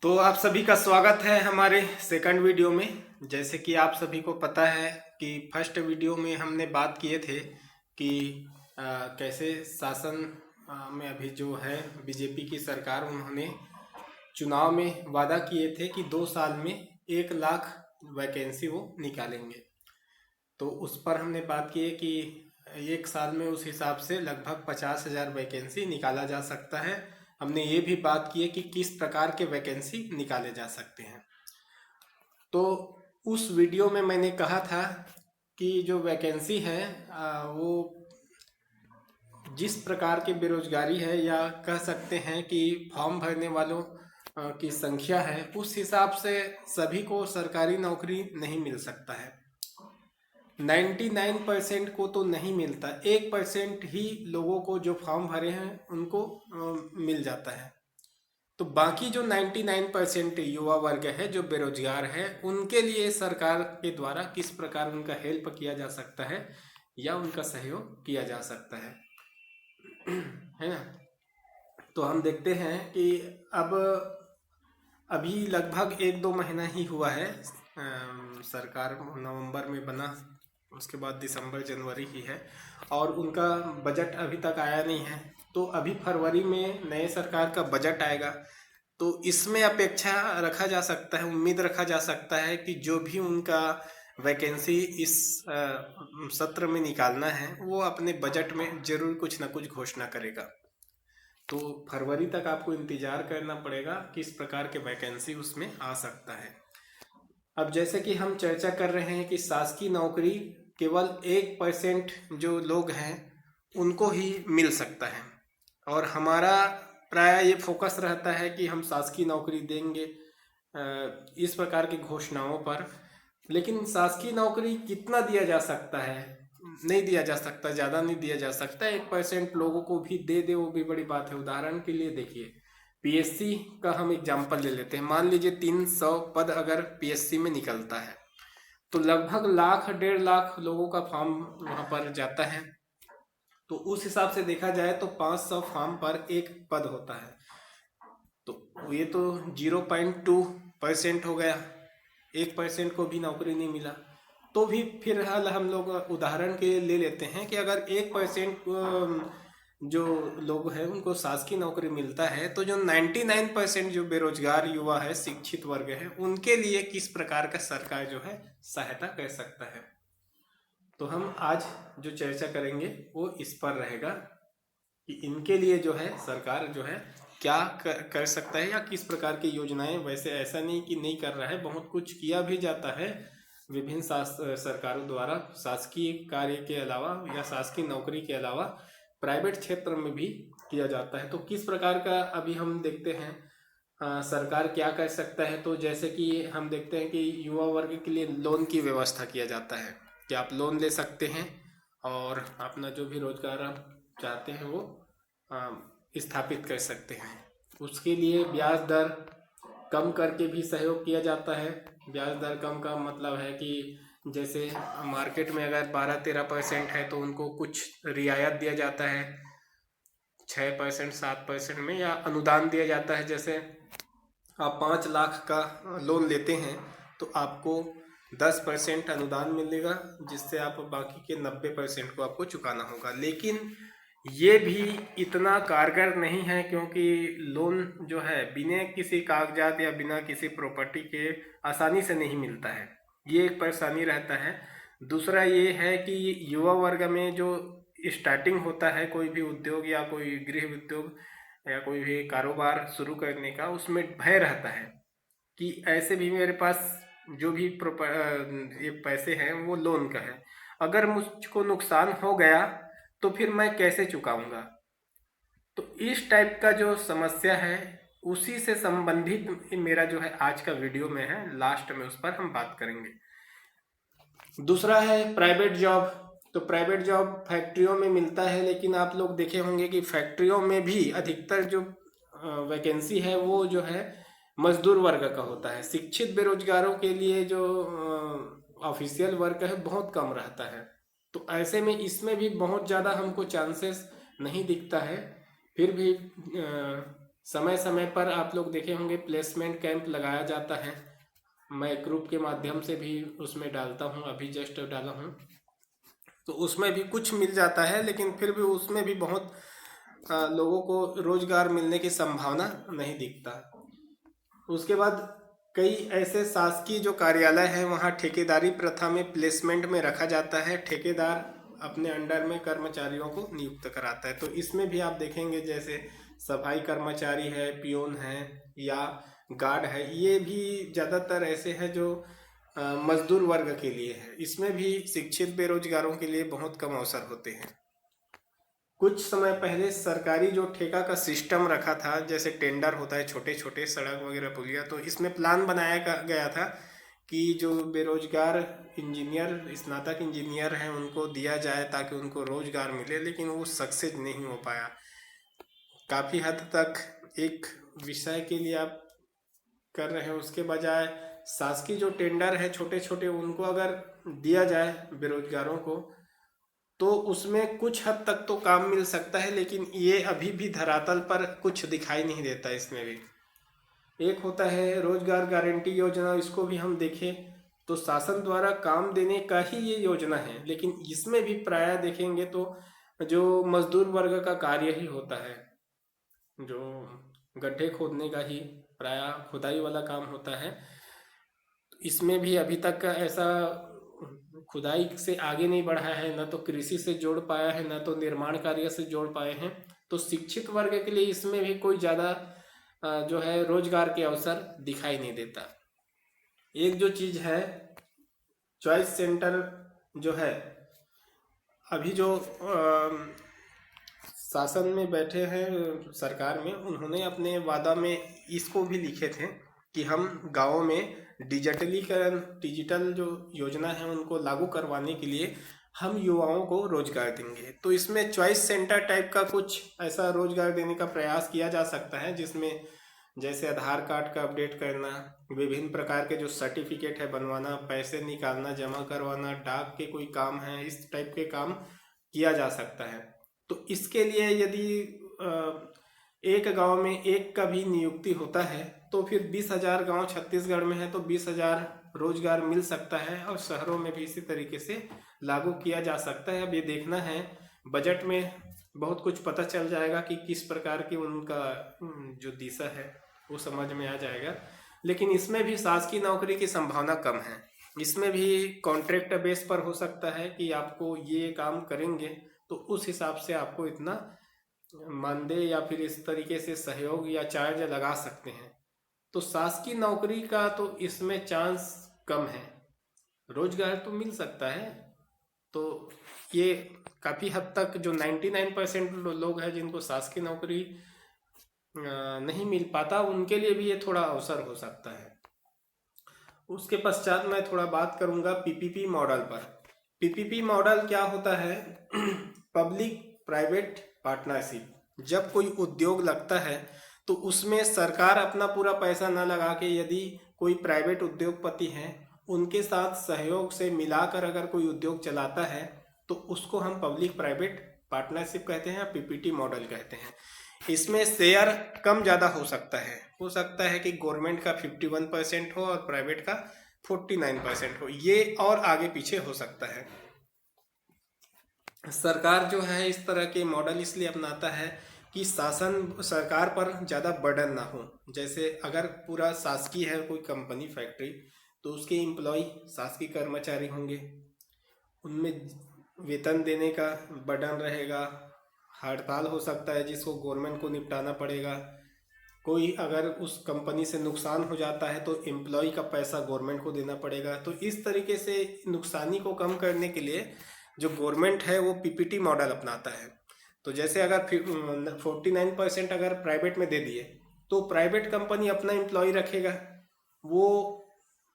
तो आप सभी का स्वागत है हमारे सेकंड वीडियो में। जैसे कि आप सभी को पता है कि फर्स्ट वीडियो में हमने बात किए थे कि कैसे शासन में अभी जो है बीजेपी की सरकार, उन्होंने चुनाव में वादा किए थे कि 2 साल में 1 लाख वैकेंसी वो निकालेंगे। तो उस पर हमने बात की है कि 1 साल में उस हिसाब से लगभग 50,000 वैकेंसी निकाला जा सकता है। हमने ये भी बात की है कि किस प्रकार के वैकेंसी निकाले जा सकते हैं। तो उस वीडियो में मैंने कहा था कि जो वैकेंसी है वो जिस प्रकार की बेरोजगारी है, या कह सकते हैं कि फॉर्म भरने वालों की संख्या है, उस हिसाब से सभी को सरकारी नौकरी नहीं मिल सकता है। 99% को तो नहीं मिलता, 1% ही लोगों को जो फॉर्म भरे हैं उनको मिल जाता है। तो बाकी जो 99% युवा वर्ग है जो बेरोजगार है, उनके लिए सरकार के द्वारा किस प्रकार उनका हेल्प किया जा सकता है या उनका सहयोग किया जा सकता है ना। तो हम देखते हैं कि अब अभी लगभग 1-2 महीना ही हुआ है। सरकार नवंबर में बना, उसके बाद दिसंबर जनवरी ही है, और उनका बजट अभी तक आया नहीं है। तो अभी फरवरी में नए सरकार का बजट आएगा। तो इसमें अपेक्षा रखा जा सकता है, उम्मीद रखा जा सकता है कि जो भी उनका वैकेंसी इस सत्र में निकालना है, वो अपने बजट में जरूर कुछ ना कुछ घोषणा करेगा। तो फरवरी तक आपको इंतजार करना पड़ेगा किस प्रकार के वैकेंसी उसमें आ सकता है। अब जैसे कि हम चर्चा कर रहे हैं कि शासकीय नौकरी केवल 1% जो लोग हैं उनको ही मिल सकता है, और हमारा प्राय ये फोकस रहता है कि हम शासकीय नौकरी देंगे इस प्रकार की घोषणाओं पर। लेकिन शासकीय नौकरी कितना दिया जा सकता है? नहीं दिया जा सकता, ज़्यादा नहीं दिया जा सकता। 1% लोगों को भी दे दे वो भी बड़ी बात है। उदाहरण के लिए देखिए, पीएससी का हम एग्जाम्पल ले लेते हैं। मान लीजिए 300 पद अगर पीएससी में निकलता है, तो लगभग लाख 1.5 लाख लोगों का फॉर्म वहाँ पर जाता है। तो उस हिसाब से देखा जाए तो 500 फॉर्म पर एक पद होता है। तो ये तो 0.2% हो गया, 1% को भी नौकरी नहीं मिला। तो भी फिलहाल हम लोग उदाहरण के लिए ले लेते हैं कि अगर 1% जो लोग हैं उनको शासकीय नौकरी मिलता है, तो जो 99% जो बेरोजगार युवा है, शिक्षित वर्ग है, उनके लिए किस प्रकार का सरकार जो है सहायता कर सकता है। तो हम आज जो चर्चा करेंगे वो इस पर रहेगा कि इनके लिए जो है सरकार जो है क्या कर सकता है, या किस प्रकार की योजनाएं। वैसे ऐसा नहीं कि नहीं कर रहा है, बहुत कुछ किया भी जाता है विभिन्न सरकारों द्वारा, शासकीय कार्य के अलावा या शासकीय नौकरी के अलावा प्राइवेट क्षेत्र में भी किया जाता है। तो किस प्रकार का अभी हम देखते हैं सरकार क्या कर सकता है। तो जैसे कि हम देखते हैं कि युवा वर्ग के लिए लोन की व्यवस्था किया जाता है कि आप लोन ले सकते हैं और अपना जो भी रोजगार आप चाहते हैं वो स्थापित कर सकते हैं। उसके लिए ब्याज दर कम करके भी सहयोग किया जाता है। ब्याज दर कम का मतलब है कि जैसे मार्केट में अगर 12-13% है तो उनको कुछ रियायत दिया जाता है 6%, 7% में, या अनुदान दिया जाता है। जैसे आप 5 लाख का लोन लेते हैं तो आपको 10% अनुदान मिलेगा, जिससे आप बाकी के 90% को आपको चुकाना होगा। लेकिन ये भी इतना कारगर नहीं है, क्योंकि लोन जो है बिना किसी कागजात या बिना किसी प्रॉपर्टी के आसानी से नहीं मिलता है। ये एक परेशानी रहता है। दूसरा ये है कि युवा वर्ग में जो स्टार्टिंग होता है कोई भी उद्योग या कोई गृह उद्योग या कोई भी कारोबार शुरू करने का, उसमें भय रहता है कि ऐसे भी मेरे पास जो भी ये पैसे हैं वो लोन का है, अगर मुझको नुकसान हो गया तो फिर मैं कैसे चुकाऊंगा। तो इस टाइप का जो समस्या है, उसी से संबंधित मेरा जो है आज का वीडियो में है, लास्ट में उस पर हम बात करेंगे। दूसरा है प्राइवेट जॉब। तो प्राइवेट जॉब फैक्ट्रियों में मिलता है, लेकिन आप लोग देखे होंगे कि फैक्ट्रियों में भी अधिकतर जो वैकेंसी है वो जो है मजदूर वर्ग का होता है। शिक्षित बेरोजगारों के लिए जो ऑफिशियल वर्क है बहुत कम रहता है। तो ऐसे में इसमें भी बहुत ज़्यादा हमको चांसेस नहीं दिखता है। फिर भी समय समय पर आप लोग देखे होंगे प्लेसमेंट कैंप लगाया जाता है। मैं ग्रुप के माध्यम से भी उसमें डालता हूँ, अभी जस्ट डाला हूँ। तो उसमें भी कुछ मिल जाता है, लेकिन फिर भी उसमें भी बहुत लोगों को रोजगार मिलने की संभावना नहीं दिखता। उसके बाद कई ऐसे शासकीय जो कार्यालय हैं वहाँ ठेकेदारी प्रथा में प्लेसमेंट में रखा जाता है। ठेकेदार अपने अंडर में कर्मचारियों को नियुक्त कराता है। तो इसमें भी आप देखेंगे जैसे सफाई कर्मचारी है, पियून है या गार्ड है, ये भी ज़्यादातर ऐसे हैं जो मजदूर वर्ग के लिए है। इसमें भी शिक्षित बेरोजगारों के लिए बहुत कम अवसर होते हैं। कुछ समय पहले सरकारी जो ठेका का सिस्टम रखा था, जैसे टेंडर होता है छोटे छोटे सड़क वगैरह पुलिया, तो इसमें प्लान बनाया गया था कि जो बेरोजगार इंजीनियर, स्नातक इंजीनियर हैं उनको दिया जाए ताकि उनको रोजगार मिले, लेकिन वो सक्सेस नहीं हो पाया। काफ़ी हद तक एक विषय के लिए आप कर रहे हैं, उसके बजाय शासकीय जो टेंडर है छोटे छोटे उनको अगर दिया जाए बेरोजगारों को, तो उसमें कुछ हद तक तो काम मिल सकता है। लेकिन ये अभी भी धरातल पर कुछ दिखाई नहीं देता। इसमें भी एक होता है रोजगार गारंटी योजना, इसको भी हम देखें तो शासन द्वारा काम देने का ही ये योजना है, लेकिन इसमें भी प्रायः देखेंगे तो जो मजदूर वर्ग का कार्य ही होता है, जो गड्ढे खोदने का ही प्रायः खुदाई वाला काम होता है। इसमें भी अभी तक ऐसा खुदाई से आगे नहीं बढ़ा है, न तो कृषि से जोड़ पाया है, न तो निर्माण कार्य से जोड़ पाए हैं। तो शिक्षित वर्ग के लिए इसमें भी कोई ज़्यादा जो है रोजगार के अवसर दिखाई नहीं देता। एक जो चीज़ है चॉइस सेंटर जो है, अभी जो शासन में बैठे हैं सरकार में, उन्होंने अपने वादा में इसको भी लिखे थे कि हम गाँवों में डिजिटल जो योजना है उनको लागू करवाने के लिए हम युवाओं को रोजगार देंगे। तो इसमें चॉइस सेंटर टाइप का कुछ ऐसा रोजगार देने का प्रयास किया जा सकता है, जिसमें जैसे आधार कार्ड का अपडेट करना, विभिन्न प्रकार के जो सर्टिफिकेट है बनवाना, पैसे निकालना जमा करवाना, डाक के कोई काम है, इस टाइप के काम किया जा सकता है। तो इसके लिए यदि एक गांव में एक का भी नियुक्ति होता है तो फिर 20,000 गांव छत्तीसगढ़ में है तो 20,000 रोजगार मिल सकता है, और शहरों में भी इसी तरीके से लागू किया जा सकता है। अब ये देखना है, बजट में बहुत कुछ पता चल जाएगा कि किस प्रकार की उनका जो दिशा है वो समझ में आ जाएगा। लेकिन इसमें भी शासकीय नौकरी की संभावना कम है। इसमें भी कॉन्ट्रैक्ट बेस पर हो सकता है कि आपको ये काम करेंगे तो उस हिसाब से आपको इतना मानदेय या फिर इस तरीके से सहयोग या चार्ज लगा सकते हैं। तो शासकीय नौकरी का तो इसमें चांस कम है, रोजगार तो मिल सकता है। तो ये काफ़ी हद तक जो 99% लोग हैं जिनको शासकीय नौकरी नहीं मिल पाता, उनके लिए भी ये थोड़ा अवसर हो सकता है। उसके पश्चात मैं थोड़ा बात करूंगा पीपीपी मॉडल पर। पीपीपी मॉडल क्या होता है? Public private partnership. जब कोई उद्योग लगता है तो उसमें सरकार अपना पूरा पैसा न लगा के यदि कोई प्राइवेट उद्योगपति हैं उनके साथ सहयोग से मिलाकर अगर कोई उद्योग चलाता है तो उसको हम पब्लिक प्राइवेट पार्टनरशिप कहते हैं या पीपीटी मॉडल कहते हैं। इसमें शेयर कम ज़्यादा हो सकता है कि गवर्नमेंट का 51% हो और प्राइवेट का 49% हो, ये और आगे पीछे हो सकता है। सरकार जो है इस तरह के मॉडल इसलिए अपनाता है कि सरकार पर ज़्यादा बर्डन ना हो। जैसे अगर पूरा शासकीय है कोई कंपनी फैक्ट्री, तो उसके एम्प्लॉय शासकीय कर्मचारी होंगे, उनमें वेतन देने का बर्डन रहेगा, हड़ताल हो सकता है जिसको गवर्नमेंट को निपटाना पड़ेगा। कोई अगर उस कंपनी से नुकसान हो जाता है तो एम्प्लॉय का पैसा गवर्नमेंट को देना पड़ेगा। तो इस तरीके से नुकसानी को कम करने के लिए जो गवर्नमेंट है वो पीपीटी मॉडल अपनाता है। तो जैसे अगर 49% अगर प्राइवेट में दे दिए तो प्राइवेट कंपनी अपना एम्प्लॉय रखेगा, वो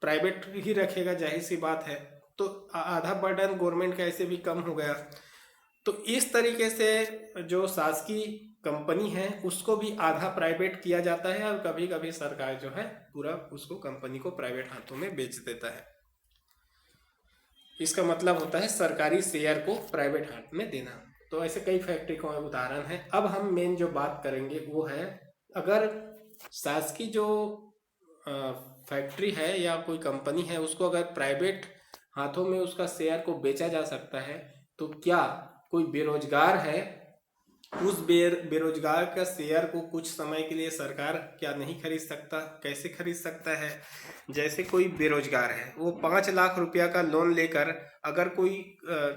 प्राइवेट ही रखेगा, जाहिर सी बात है। तो आधा बर्डन गवर्नमेंट का ऐसे भी कम हो गया। तो इस तरीके से जो शासकीय कंपनी है उसको भी आधा प्राइवेट किया जाता है, और कभी कभी सरकार जो है पूरा उसको कंपनी को प्राइवेट हाथों में बेच देता है। इसका मतलब होता है सरकारी शेयर को प्राइवेट हाथ में देना। तो ऐसे कई फैक्ट्री का उदाहरण है। अब हम मेन जो बात करेंगे वो है अगर शासकीय जो फैक्ट्री है या कोई कंपनी है उसको अगर प्राइवेट हाथों में उसका शेयर को बेचा जा सकता है, तो क्या कोई बेरोजगार है उस बेरोजगार का शेयर को कुछ समय के लिए सरकार क्या नहीं खरीद सकता? कैसे खरीद सकता है? जैसे कोई बेरोजगार है, वो 5 लाख रुपया का लोन लेकर अगर कोई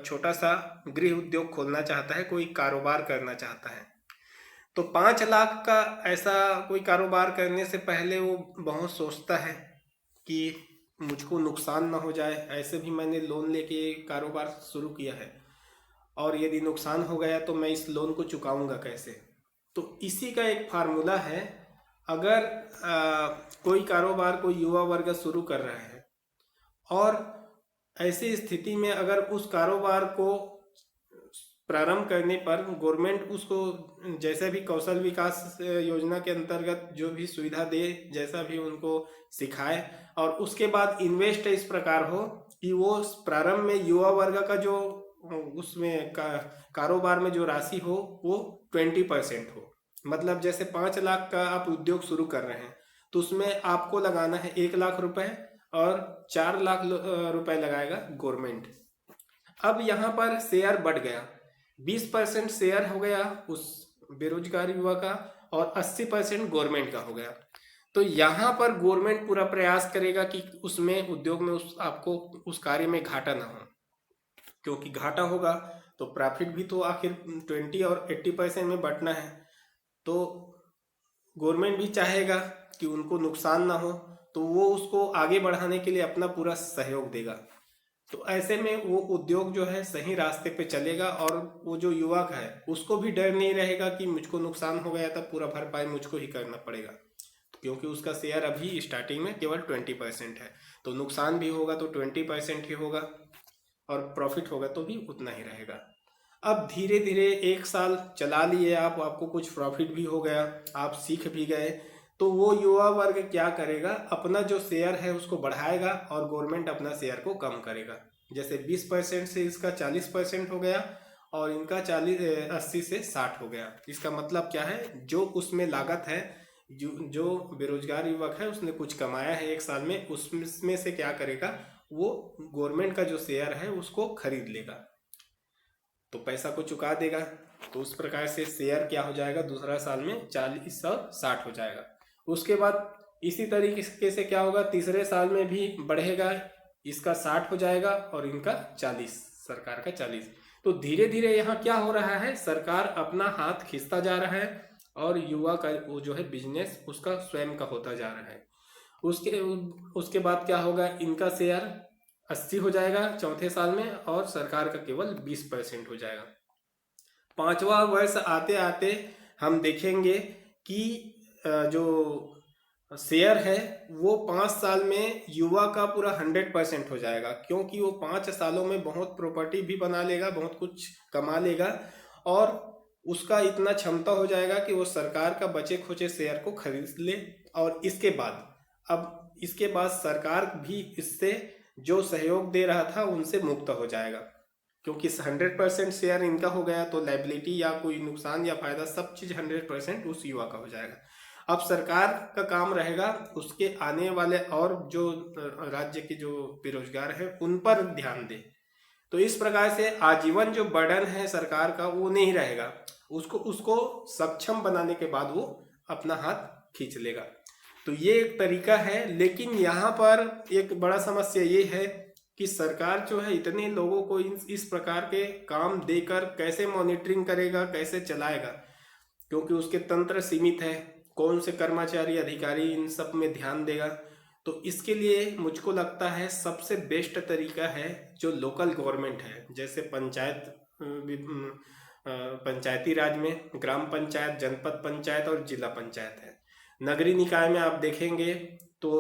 छोटा सा गृह उद्योग खोलना चाहता है, कोई कारोबार करना चाहता है, तो 5 लाख का ऐसा कोई कारोबार करने से पहले वो बहुत सोचता है कि मुझको नुकसान ना हो जाए। ऐसे भी मैंने लोन लेके कारोबार शुरू किया है, और यदि नुकसान हो गया तो मैं इस लोन को चुकाऊंगा कैसे? तो इसी का एक फार्मूला है। अगर कोई कारोबार कोई युवा वर्ग शुरू कर रहा है, और ऐसी स्थिति में अगर उस कारोबार को प्रारंभ करने पर गवर्नमेंट उसको जैसे भी कौशल विकास योजना के अंतर्गत जो भी सुविधा दे, जैसा भी उनको सिखाए, और उसके बाद इन्वेस्ट इस प्रकार हो कि वो प्रारंभ में युवा वर्ग का जो उसमें कारोबार में जो राशि हो वो 20% हो। मतलब जैसे 5 लाख का आप उद्योग शुरू कर रहे हैं, तो उसमें आपको लगाना है 1 लाख रुपए, और 4 लाख रुपए लगाएगा गवर्नमेंट। अब यहाँ पर शेयर बढ़ गया, 20% शेयर हो गया उस बेरोजगार युवा का, और 80% गवर्नमेंट का हो गया। तो यहाँ पर गवर्नमेंट पूरा प्रयास करेगा कि उसमें उद्योग में आपको उस कार्य में घाटा ना हो, क्योंकि घाटा होगा तो प्रॉफिट भी तो आखिर 20 और 80% में बंटना है। तो गवर्नमेंट भी चाहेगा कि उनको नुकसान ना हो, तो वो उसको आगे बढ़ाने के लिए अपना पूरा सहयोग देगा। तो ऐसे में वो उद्योग जो है सही रास्ते पे चलेगा, और वो जो युवक है उसको भी डर नहीं रहेगा कि मुझको नुकसान हो गया था, पूरा भरपाई मुझको ही करना पड़ेगा, क्योंकि उसका शेयर अभी स्टार्टिंग में केवल 20% है। तो नुकसान भी होगा तो 20% ही होगा, और प्रॉफिट होगा तो भी उतना ही रहेगा। अब धीरे धीरे 1 साल चला लिए आप, आपको कुछ प्रॉफिट भी हो गया, आप सीख भी गए, तो वो युवा वर्ग क्या करेगा, अपना जो शेयर है उसको बढ़ाएगा, और गवर्नमेंट अपना शेयर को कम करेगा। जैसे 20% से इसका 40% हो गया, और इनका 80 से 60 हो गया। इसका मतलब क्या है, जो उसमें लागत है, जो बेरोजगार युवक है उसने कुछ कमाया है 1 साल में, उसमें से क्या करेगा, वो गवर्नमेंट का जो शेयर है उसको खरीद लेगा, तो पैसा को चुका देगा। तो उस प्रकार से शेयर क्या हो जाएगा, दूसरा साल में 40 और 60 हो जाएगा। उसके बाद इसी तरीके से क्या होगा, तीसरे साल में भी बढ़ेगा, इसका 60 हो जाएगा और इनका 40, सरकार का 40। तो धीरे धीरे यहाँ क्या हो रहा है, सरकार अपना हाथ खींचता जा रहा है, और युवा का वो जो है बिजनेस उसका स्वयं का होता जा रहा है। उसके उसके बाद क्या होगा, इनका शेयर 80 हो जाएगा चौथे साल में, और सरकार का केवल 20% हो जाएगा। 5वां वर्ष आते आते हम देखेंगे कि जो शेयर है वो 5 साल में युवा का पूरा 100% हो जाएगा, क्योंकि वो 5 सालों में बहुत प्रॉपर्टी भी बना लेगा, बहुत कुछ कमा लेगा, और उसका इतना क्षमता हो जाएगा कि वो सरकार का बचे खुचे शेयर को खरीद ले। और इसके बाद सरकार भी इससे जो सहयोग दे रहा था उनसे मुक्त हो जाएगा, क्योंकि 100% शेयर इनका हो गया, तो लायबिलिटी या कोई नुकसान या फायदा सब चीज 100% उस युवा का हो जाएगा। अब सरकार का काम रहेगा उसके आने वाले और जो राज्य के जो बेरोजगार है उन पर ध्यान दे। तो इस प्रकार से आजीवन जो बर्डन है सरकार का वो नहीं रहेगा, उसको सक्षम बनाने के बाद वो अपना हाथ खींच लेगा। तो ये एक तरीका है। लेकिन यहाँ पर एक बड़ा समस्या ये है कि सरकार जो है इतने लोगों को इस प्रकार के काम देकर कैसे मॉनिटरिंग करेगा, कैसे चलाएगा, क्योंकि उसके तंत्र सीमित है। कौन से कर्मचारी अधिकारी इन सब में ध्यान देगा? तो इसके लिए मुझको लगता है सबसे बेस्ट तरीका है जो लोकल गवर्नमेंट है, जैसे पंचायती राज में ग्राम पंचायत, जनपद पंचायत और जिला पंचायत है। नगरीय निकाय में आप देखेंगे तो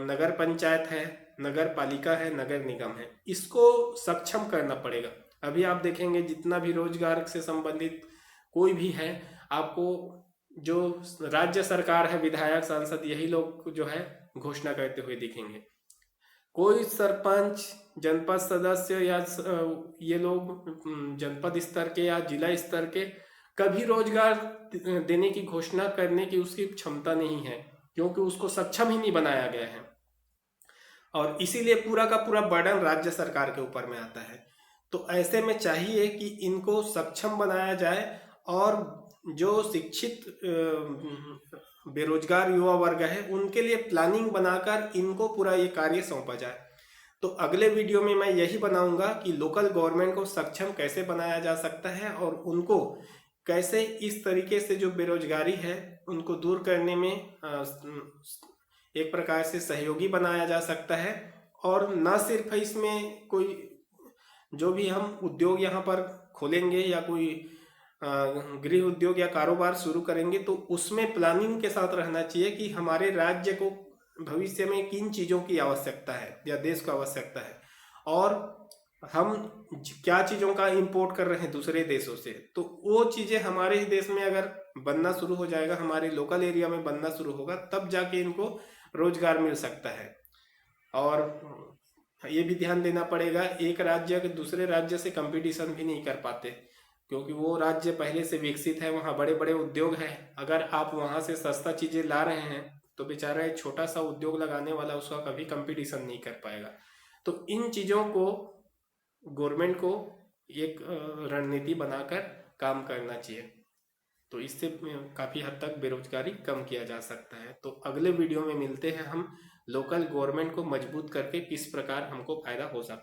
नगर पंचायत है, नगर पालिका है, नगर निगम है। इसको सक्षम करना पड़ेगा। अभी आप देखेंगे जितना भी रोजगार से संबंधित कोई भी है, आपको जो राज्य सरकार है, विधायक, सांसद, यही लोग जो है घोषणा करते हुए दिखेंगे। कोई सरपंच, जनपद सदस्य या ये लोग जनपद स्तर के या जिला स्तर के कभी रोजगार देने की घोषणा करने की उसकी क्षमता नहीं है, क्योंकि उसको सक्षम ही नहीं बनाया गया है। और इसीलिए पूरा का पूरा बर्डन राज्य सरकार के ऊपर में आता है। तो ऐसे में चाहिए कि इनको सक्षम बनाया जाए, और जो शिक्षित बेरोजगार युवा वर्ग है उनके लिए प्लानिंग बनाकर इनको पूरा ये कार्य सौंपा जाए। तो अगले वीडियो में मैं यही बनाऊंगा कि लोकल गवर्नमेंट को सक्षम कैसे बनाया जा सकता है, और उनको कैसे इस तरीके से जो बेरोजगारी है उनको दूर करने में एक प्रकार से सहयोगी बनाया जा सकता है। और न सिर्फ इसमें कोई जो भी हम उद्योग यहाँ पर खोलेंगे या कोई गृह उद्योग या कारोबार शुरू करेंगे, तो उसमें प्लानिंग के साथ रहना चाहिए कि हमारे राज्य को भविष्य में किन चीज़ों की आवश्यकता है या देश को आवश्यकता है, और हम क्या चीज़ों का इंपोर्ट कर रहे हैं दूसरे देशों से। तो वो चीज़ें हमारे ही देश में अगर बनना शुरू हो जाएगा, हमारे लोकल एरिया में बनना शुरू होगा, तब जाके इनको रोजगार मिल सकता है। और ये भी ध्यान देना पड़ेगा, एक राज्य के दूसरे राज्य से कंपटीशन भी नहीं कर पाते, क्योंकि वो राज्य पहले से विकसित है, वहाँ बड़े बड़े उद्योग हैं। अगर आप वहाँ से सस्ता चीज़ें ला रहे हैं तो बेचारा एक छोटा सा उद्योग लगाने वाला उसका कभी कंपटीशन नहीं कर पाएगा। तो इन चीज़ों को गवर्नमेंट को एक रणनीति बनाकर काम करना चाहिए, तो इससे काफ़ी हद तक बेरोजगारी कम किया जा सकता है। तो अगले वीडियो में मिलते हैं हम, लोकल गवर्नमेंट को मजबूत करके किस प्रकार हमको फायदा हो सकता है।